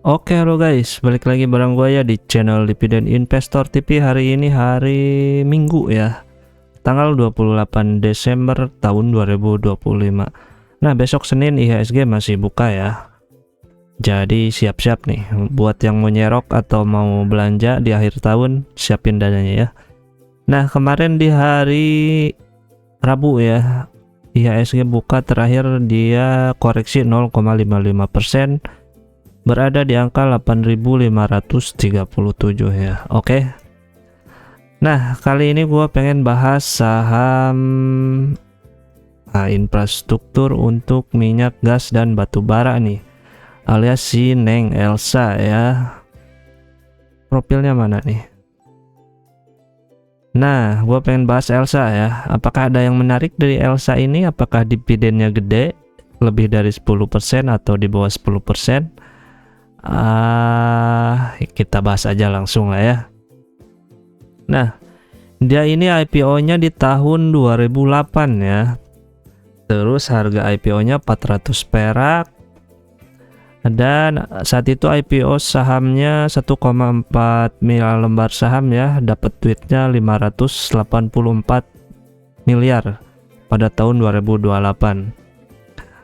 Oke, halo guys, balik lagi bareng gue ya di channel Dividen Investor TV. Hari ini hari Minggu ya, tanggal 28 Desember tahun 2025. Nah, besok Senin IHSG masih buka ya. Jadi siap-siap nih buat yang mau nyerok atau mau belanja di akhir tahun, siapin dananya ya. Nah, kemarin di hari Rabu ya, IHSG buka terakhir dia koreksi 0,55%, berada di angka 8.537 ya. Oke. Nah, kali ini gue pengen bahas saham infrastruktur untuk minyak, gas, dan batu bara nih, alias si Neng Elsa ya. Profilnya mana nih? Nah, gue pengen bahas Elsa ya. Apakah ada yang menarik dari Elsa ini? Apakah dividennya gede, lebih dari 10% atau di bawah 10%? Kita bahas aja langsung lah ya. Nah, dia ini IPO-nya di tahun 2008 ya. Terus harga IPO-nya 400 perak. Dan saat itu IPO sahamnya 1,4 miliar lembar saham ya, dapat duitnya 584 miliar pada tahun 2028.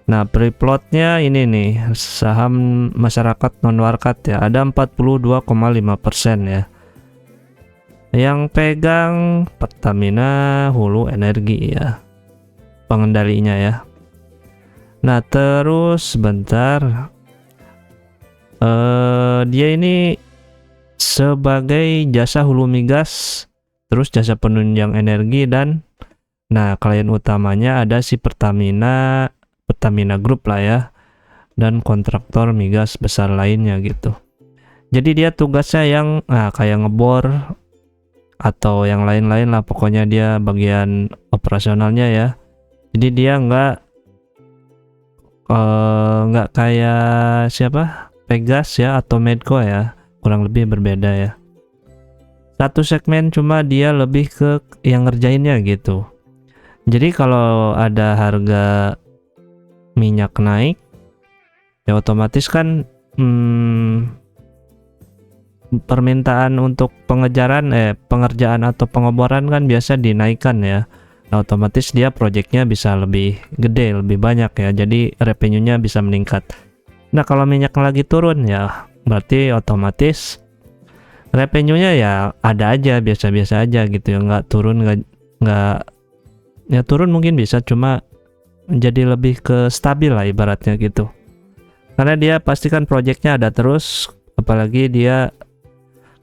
Nah, free floatnya ini nih, saham masyarakat non-warkat ya, ada 42,5% ya. Yang pegang Pertamina Hulu Energi ya, pengendalinya ya. Nah, terus bentar, dia ini sebagai jasa hulu migas, terus jasa penunjang energi, dan nah klien utamanya ada si Pertamina Group lah ya, dan kontraktor migas besar lainnya gitu. Jadi dia tugasnya yang kayak ngebor atau yang lain-lain lah, pokoknya dia bagian operasionalnya ya. Jadi dia nggak kayak siapa, Pegas ya atau Medco ya, kurang lebih berbeda ya. Satu segmen, cuma dia lebih ke yang ngerjainnya gitu. Jadi kalau ada harga minyak naik ya, otomatis kan permintaan untuk pengerjaan atau pengeboran kan biasa dinaikkan ya. Nah, otomatis dia proyeknya bisa lebih gede, lebih banyak ya, jadi revenue-nya bisa meningkat. Nah, kalau minyak lagi turun ya, berarti otomatis revenue-nya ya ada aja, biasa-biasa aja gitu ya, nggak turun, nggak ya, turun mungkin bisa, cuma jadi lebih ke stabil lah ibaratnya gitu. Karena dia pastikan proyeknya ada terus, apalagi dia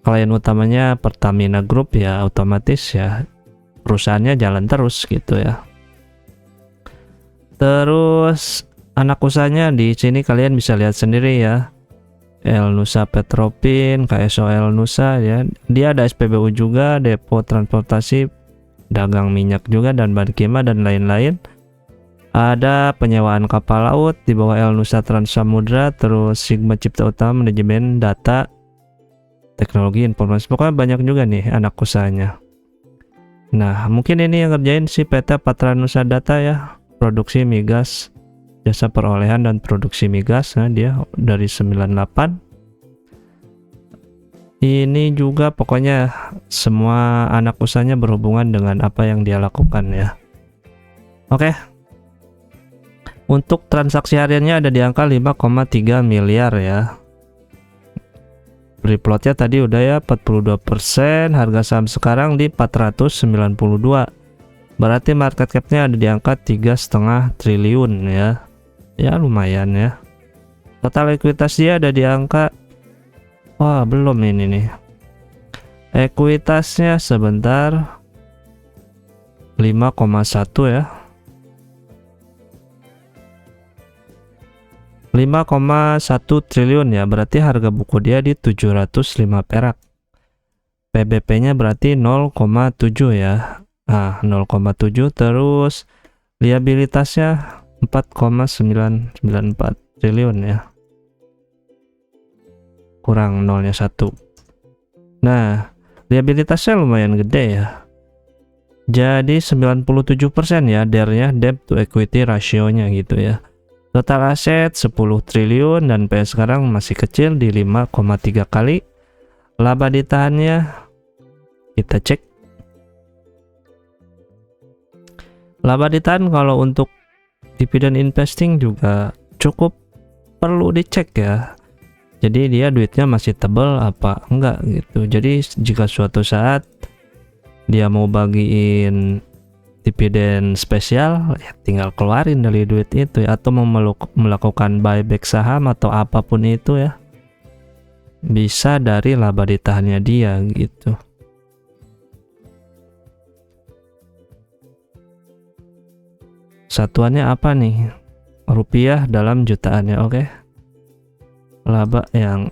klien utamanya Pertamina Group ya, otomatis ya perusahaannya jalan terus gitu ya. Terus anak usahanya di sini kalian bisa lihat sendiri ya. El Nusa Petropin, KSOL Nusa ya. Dia ada SPBU juga, depo transportasi, dagang minyak juga, dan Badkima dan lain-lain. Ada penyewaan kapal laut di bawah El Nusa Trans Samudra, terus Sigma Cipta Utama manajemen data, teknologi informasi, pokoknya banyak juga nih anak usahanya. Nah, mungkin ini yang ngerjain si PT Patra Nusa Data ya, produksi migas, jasa perolehan dan produksi migas. Nah, dia dari 98. Ini juga pokoknya semua anak usahanya berhubungan dengan apa yang dia lakukan ya. Oke. Untuk transaksi hariannya ada di angka 5,3 miliar ya. Free floatnya tadi udah ya, 42%. Harga saham sekarang di 492. Berarti market capnya ada di angka 3,5 triliun ya. Ya lumayan ya. Total ekuitas dia ada di angka, wah belum ini nih. Ekuitasnya sebentar, 5,1 ya. 5,1 triliun ya, berarti harga buku dia di 705 perak. PBP-nya berarti 0,7 ya. Nah, 0,7, terus liabilitasnya 4,994 triliun ya. Kurang nolnya 1. Nah, liabilitasnya lumayan gede ya. Jadi 97% ya DER-nya, debt to equity ratio-nya gitu ya. Total aset 10 triliun dan PE sekarang masih kecil di 5,3 kali. Laba ditahannya kita cek. Laba ditahan kalau untuk dividen investing juga cukup perlu dicek ya. Jadi dia duitnya masih tebal apa enggak gitu. Jadi jika suatu saat dia mau bagiin dividen spesial, ya tinggal keluarin dari duit itu ya, atau mau melakukan buyback saham atau apapun itu ya, bisa dari laba ditahannya dia gitu. Satuannya apa nih? Rupiah dalam jutaannya, oke. Laba yang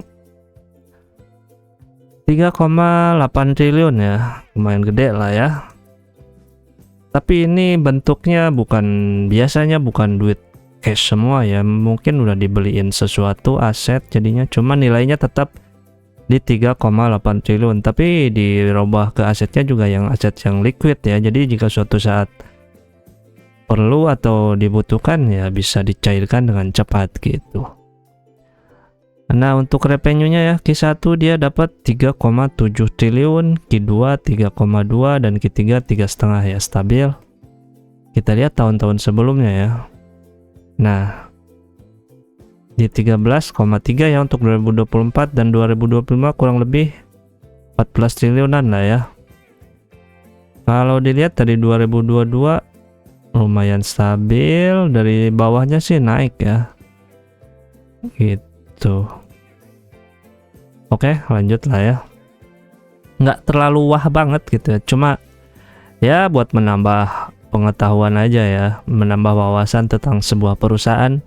3,8 triliun ya, lumayan gede lah ya. Tapi ini bentuknya biasanya bukan duit cash semua ya, mungkin udah dibeliin sesuatu aset, jadinya cuma nilainya tetap di 3,8 triliun, tapi dirubah ke asetnya juga yang aset yang liquid ya. Jadi jika suatu saat perlu atau dibutuhkan ya bisa dicairkan dengan cepat gitu. Nah, untuk revenue-nya ya, Q1 dia dapat 3,7 triliun, Q2 3,2 dan Q3 3,5 ya, stabil. Kita lihat tahun-tahun sebelumnya ya. Nah, di 13,3 ya untuk 2024 dan 2025 kurang lebih 14 triliunan lah ya. Kalau dilihat dari 2022 lumayan stabil, dari bawahnya sih naik ya gitu. Oke, lanjut lah ya. Nggak terlalu wah banget gitu ya, cuma ya buat menambah pengetahuan aja ya, menambah wawasan tentang sebuah perusahaan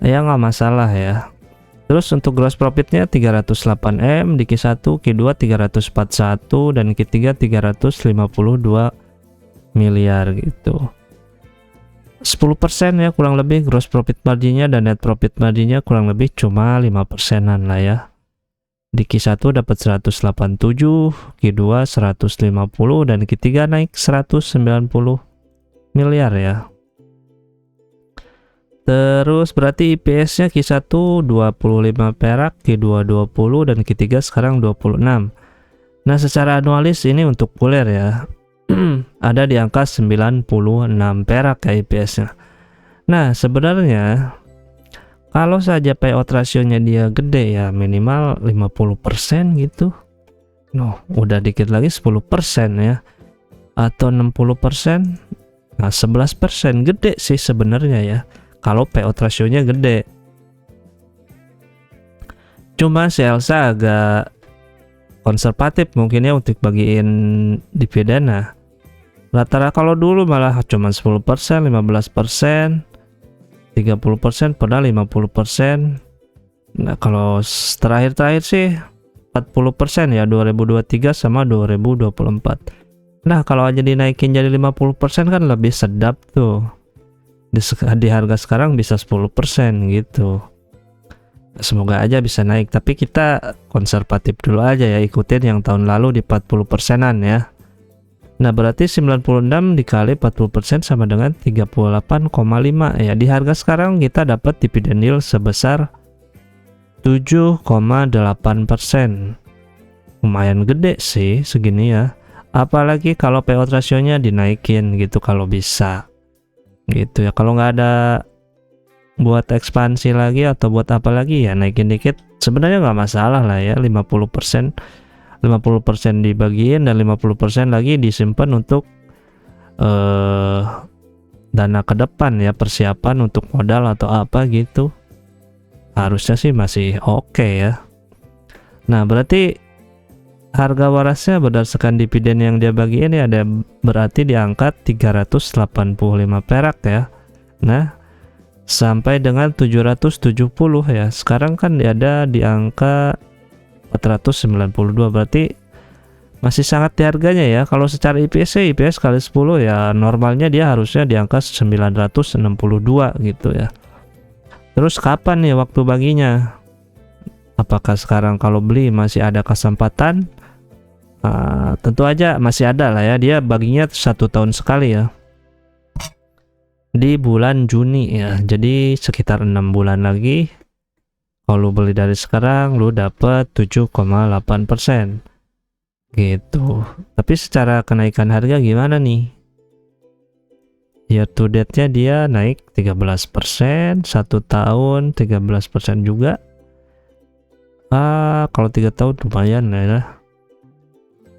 ya, nggak masalah ya. Terus untuk gross profitnya 308 M di Q1, Q2 341 dan Q3 352 miliar gitu. 10% ya kurang lebih gross profit marginnya, dan net profit marginnya kurang lebih cuma 5%an lah ya. Di Q1 dapat 187, Q2 150 dan Q3 naik 190 miliar ya. Terus berarti IPS-nya Q1 25 perak, Q2 20 dan Q3 sekarang 26. Nah, secara anualis ini untuk full year ya. Ada di angka 96 perak ya IPS-nya. Nah, sebenarnya kalau saja payout rasionya dia gede ya, minimal 50% gitu. Noh, udah dikit lagi 10% ya. Atau 60%. Nah, 11% gede sih sebenarnya ya. Kalau payout rasionya gede. Cuma si Elsa agak konservatif mungkin ya untuk bagiin dividen. Nah, rata-rata kalau dulu malah cuma 10%, 15%, 30%, padahal 50%. Nah, kalau terakhir sih 40% ya, 2023 sama 2024. Nah, kalau aja dinaikin jadi 50% kan lebih sedap tuh. Di harga sekarang bisa 10% gitu. Semoga aja bisa naik, tapi kita konservatif dulu aja ya, ikutin yang tahun lalu di 40%an ya. Nah, berarti 96 dikali 40% sama dengan 38,5 ya. Di harga sekarang kita dapat dividen yield sebesar 7,8%. Lumayan gede sih segini ya. Apalagi kalau payout rasionya dinaikin gitu kalau bisa. Gitu ya. Kalau nggak ada buat ekspansi lagi atau buat apa lagi ya, naikin dikit sebenarnya nggak masalah lah ya. 50% dibagiin dan 50% lagi disimpan untuk dana ke depan ya, persiapan untuk modal atau apa gitu. Harusnya sih masih oke ya. Nah, berarti harga warasnya berdasarkan dividen yang dia bagiin ya, ada berarti di angka 385 perak ya. Nah, sampai dengan 770 ya. Sekarang kan ada di angka 492, berarti masih sangat di harganya ya. Kalau secara IPS kali 10 ya, normalnya dia harusnya di angka 962 gitu ya. Terus kapan nih waktu baginya? Apakah sekarang kalau beli masih ada kesempatan? Tentu aja masih ada lah ya, dia baginya 1 tahun sekali ya. di bulan Juni ya. Jadi sekitar 6 bulan lagi. Kalau lu beli dari sekarang, lu dapet 7,8% gitu. Tapi secara kenaikan harga gimana nih? Year to date-nya dia naik 13%, 1 tahun 13% juga. Kalau 3 tahun lumayan ya.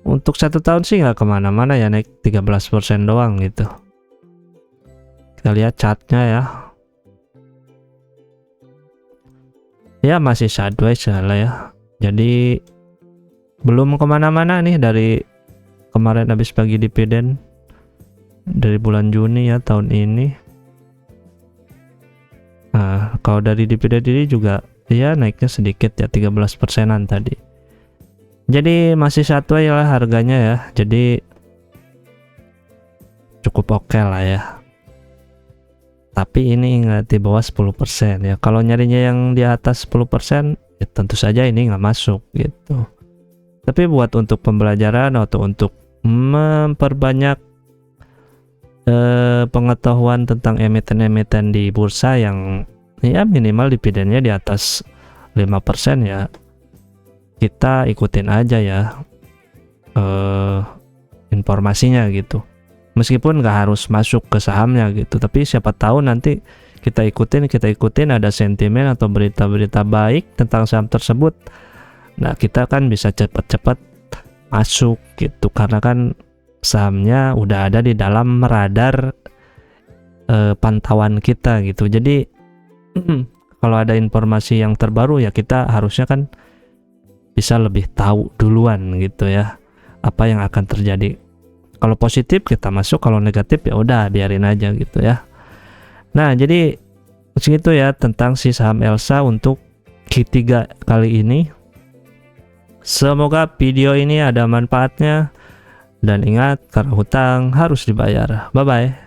Untuk 1 tahun sih nggak kemana-mana ya, naik 13% doang gitu. Kita lihat chartnya ya. Ya masih sideways lah ya. Jadi belum kemana-mana nih dari kemarin habis bagi dividen dari bulan Juni ya tahun ini. Nah, kalau dari dividen ini juga ya naiknya sedikit ya, 13%-an tadi. Jadi masih sideways lah harganya ya. Jadi cukup oke lah ya. Tapi ini nggak di bawah 10% ya. Kalau nyarinya yang di atas 10% ya tentu saja ini nggak masuk gitu. Tapi buat untuk pembelajaran atau untuk memperbanyak pengetahuan tentang emiten-emiten di bursa yang ya minimal dividennya di atas 5% ya, kita ikutin aja ya informasinya gitu. Meskipun nggak harus masuk ke sahamnya gitu, tapi siapa tahu nanti kita ikutin ada sentimen atau berita-berita baik tentang saham tersebut. Nah, kita kan bisa cepat-cepat masuk gitu, karena kan sahamnya udah ada di dalam radar pantauan kita gitu. Jadi kalau ada informasi yang terbaru ya kita harusnya kan bisa lebih tahu duluan gitu ya apa yang akan terjadi. Kalau positif kita masuk, kalau negatif ya udah biarin aja gitu ya. Nah, jadi segitu ya tentang si saham Elsa untuk Q3 kali ini. Semoga video ini ada manfaatnya, dan ingat, karena hutang harus dibayar. Bye bye.